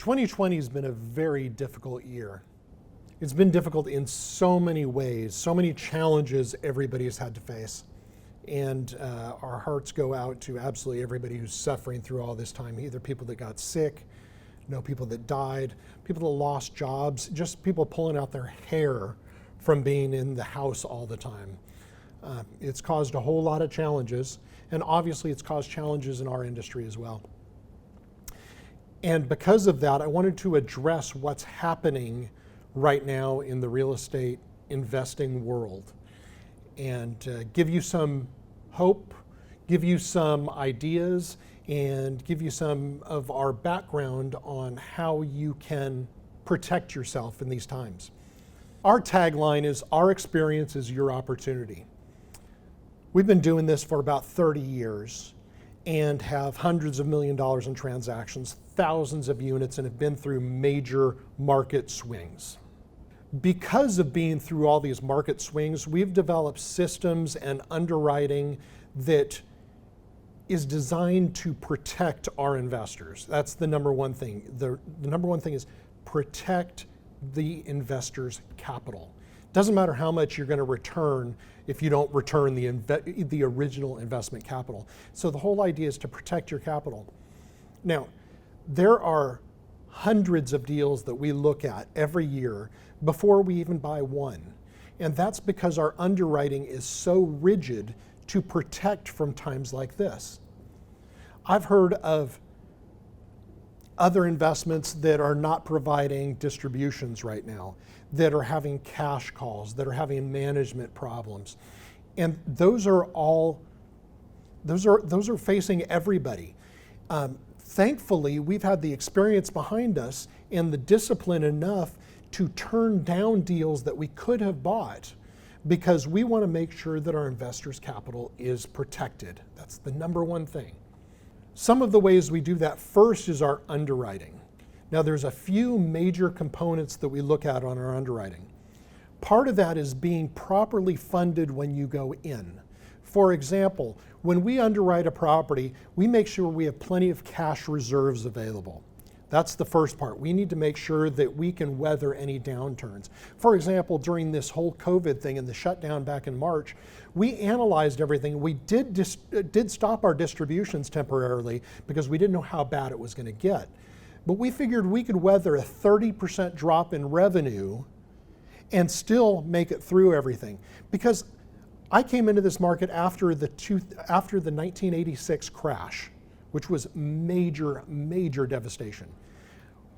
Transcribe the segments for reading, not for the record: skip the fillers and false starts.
2020 has been a very difficult year. It's been difficult in so many ways, so many challenges everybody has had to face. And our hearts go out to absolutely everybody who's suffering through all this time, either people that got sick, people that died, people that lost jobs, just people pulling out their hair from being in the house all the time. It's caused a whole lot of challenges, and obviously it's caused challenges in our industry as well. And because of that, I wanted to address what's happening right now in the real estate investing world and give you some hope, give you some ideas, and give you some of our background on how you can protect yourself in these times. Our tagline is, "Our experience is your opportunity." We've been doing this for about 30 years and have hundreds of million dollars in transactions, thousands of units, and have been through major market swings. Because of being through all these market swings, we've developed systems and underwriting that is designed to protect our investors. That's the number one thing. The number one thing is protect the investor's capital. Doesn't matter how much you're going to return if you don't return the original investment capital. So the whole idea is to protect your capital. Now, there are hundreds of deals that we look at every year before we even buy one. And that's because our underwriting is so rigid to protect from times like this. I've heard of other investments that are not providing distributions right now, that are having cash calls, that are having management problems. And those are facing everybody. Thankfully, we've had the experience behind us and the discipline enough to turn down deals that we could have bought because we want to make sure that our investors' capital is protected. That's the number one thing. Some of the ways we do that first is our underwriting. Now, there's a few major components that we look at on our underwriting. Part of that is being properly funded when you go in. For example, when we underwrite a property, we make sure we have plenty of cash reserves available. That's the first part. We need to make sure that we can weather any downturns. For example, during this whole COVID thing and the shutdown back in March, we analyzed everything. We did stop our distributions temporarily because we didn't know how bad it was going to get. But we figured we could weather a 30% drop in revenue and still make it through everything. Because I came into this market after the 1986 crash, which was major, major devastation.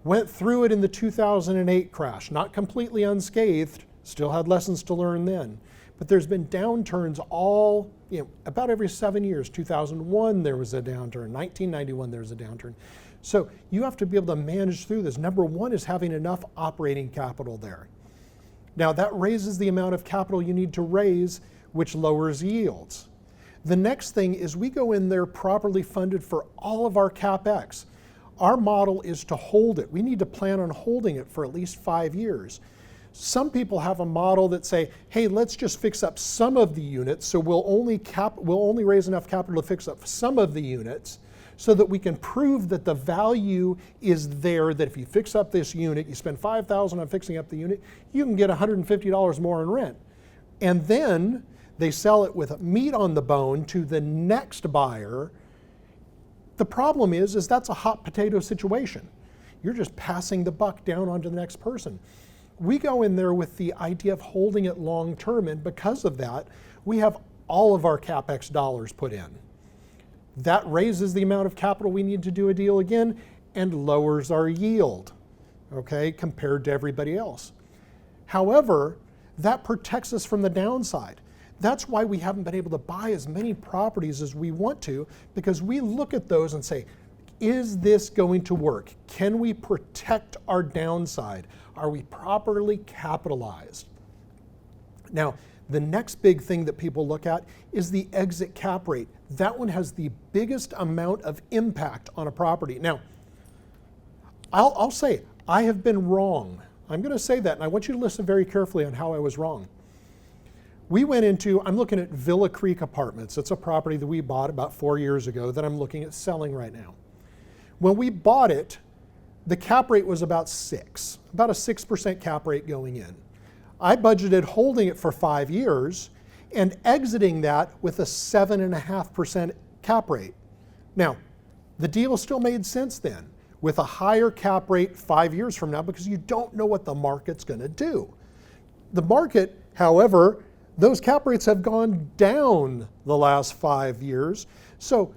Went through it in the 2008 crash, not completely unscathed, still had lessons to learn then. But there's been downturns about every 7 years. 2001, there was a downturn. 1991, there was a downturn. So you have to be able to manage through this. Number one is having enough operating capital there. Now that raises the amount of capital you need to raise, which lowers yields. The next thing is we go in there properly funded for all of our CapEx. Our model is to hold it. We need to plan on holding it for at least 5 years. Some people have a model that say, hey, let's just fix up some of the units, so we'll only raise enough capital to fix up some of the units so that we can prove that the value is there, that if you fix up this unit, you spend $5,000 on fixing up the unit, you can get $150 more in rent. And then they sell it with meat on the bone to the next buyer. The problem is that's a hot potato situation. You're just passing the buck down onto the next person. We go in there with the idea of holding it long term, and because of that, we have all of our CapEx dollars put in. That raises the amount of capital we need to do a deal again and lowers our yield, okay, compared to everybody else. However, that protects us from the downside. That's why we haven't been able to buy as many properties as we want to, because we look at those and say, is this going to work? Can we protect our downside? Are we properly capitalized? Now, the next big thing that people look at is the exit cap rate. That one has the biggest amount of impact on a property. Now, I'll say, I have been wrong. I'm going to say that, and I want you to listen very carefully on how I was wrong. We went into, I'm looking at Villa Creek Apartments. It's a property that we bought about 4 years ago that I'm looking at selling right now. When we bought it, the cap rate was about 6, about a 6% cap rate going in. I budgeted holding it for 5 years and exiting that with a 7.5% cap rate. Now, the deal still made sense then with a higher cap rate 5 years from now because you don't know what the market's going to do. The market, however, those cap rates have gone down the last 5 years, so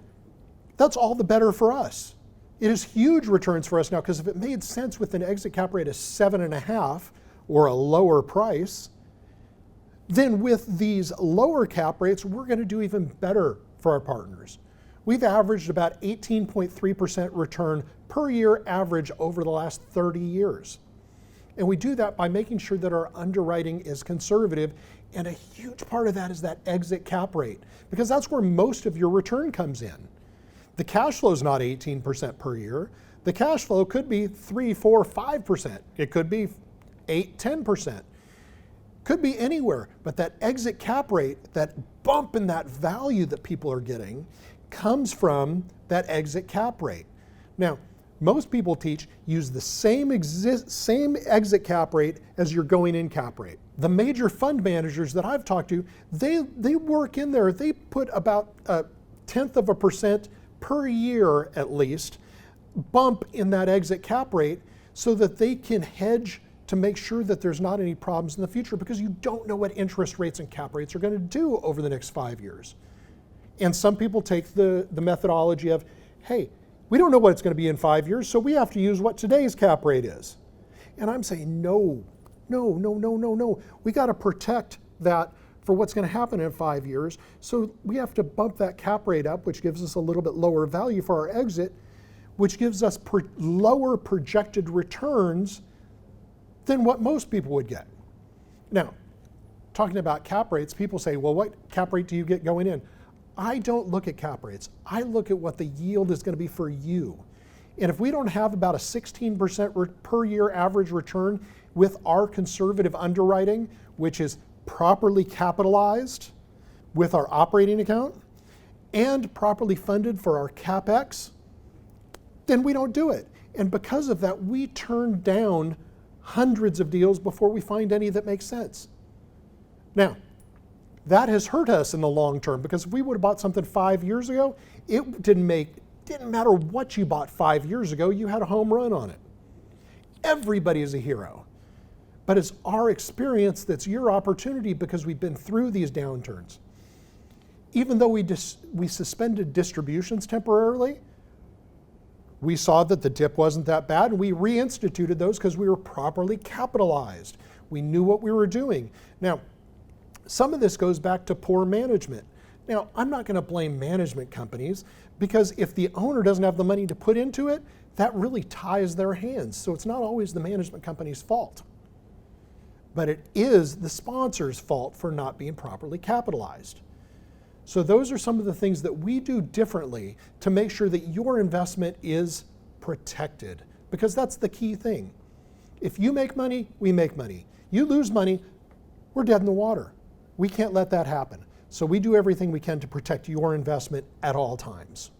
that's all the better for us. It is huge returns for us now because if it made sense with an exit cap rate of 7.5 or a lower price, then with these lower cap rates, we're going to do even better for our partners. We've averaged about 18.3% return per year average over the last 30 years. And we do that by making sure that our underwriting is conservative, and a huge part of that is that exit cap rate, because that's where most of your return comes in. The cash flow is not 18% per year. The cash flow could be 3, 4, 5%. It could be 8, 10%. Could be anywhere, but that exit cap rate, that bump in that value that people are getting, comes from that exit cap rate. Now, most people teach use the same exit cap rate as your going in cap rate. The major fund managers that I've talked to, they work in there, they put about 0.1% per year at least bump in that exit cap rate so that they can hedge to make sure that there's not any problems in the future, because you don't know what interest rates and cap rates are going to do over the next 5 years. And some people take the methodology of, hey, we don't know what it's going to be in 5 years, so we have to use what today's cap rate is. And I'm saying, no. We got to protect that for what's going to happen in 5 years. So we have to bump that cap rate up, which gives us a little bit lower value for our exit, which gives us lower projected returns than what most people would get. Now, talking about cap rates, people say, well, what cap rate do you get going in? I don't look at cap rates. I look at what the yield is going to be for you. And if we don't have about a 16% per year average return with our conservative underwriting, which is properly capitalized with our operating account and properly funded for our CapEx, then we don't do it. And because of that, we turn down hundreds of deals before we find any that make sense. Now, that has hurt us in the long term, because if we would have bought something 5 years ago, it didn't matter what you bought 5 years ago, you had a home run on it. Everybody is a hero. But it's our experience that's your opportunity, because we've been through these downturns. Even though we suspended distributions temporarily, we saw that the dip wasn't that bad, and we reinstituted those because we were properly capitalized. We knew what we were doing. Now, some of this goes back to poor management. Now, I'm not going to blame management companies, because if the owner doesn't have the money to put into it, that really ties their hands. So it's not always the management company's fault. But it is the sponsor's fault for not being properly capitalized. So those are some of the things that we do differently to make sure that your investment is protected, because that's the key thing. If you make money, we make money. You lose money, we're dead in the water. We can't let that happen. So we do everything we can to protect your investment at all times.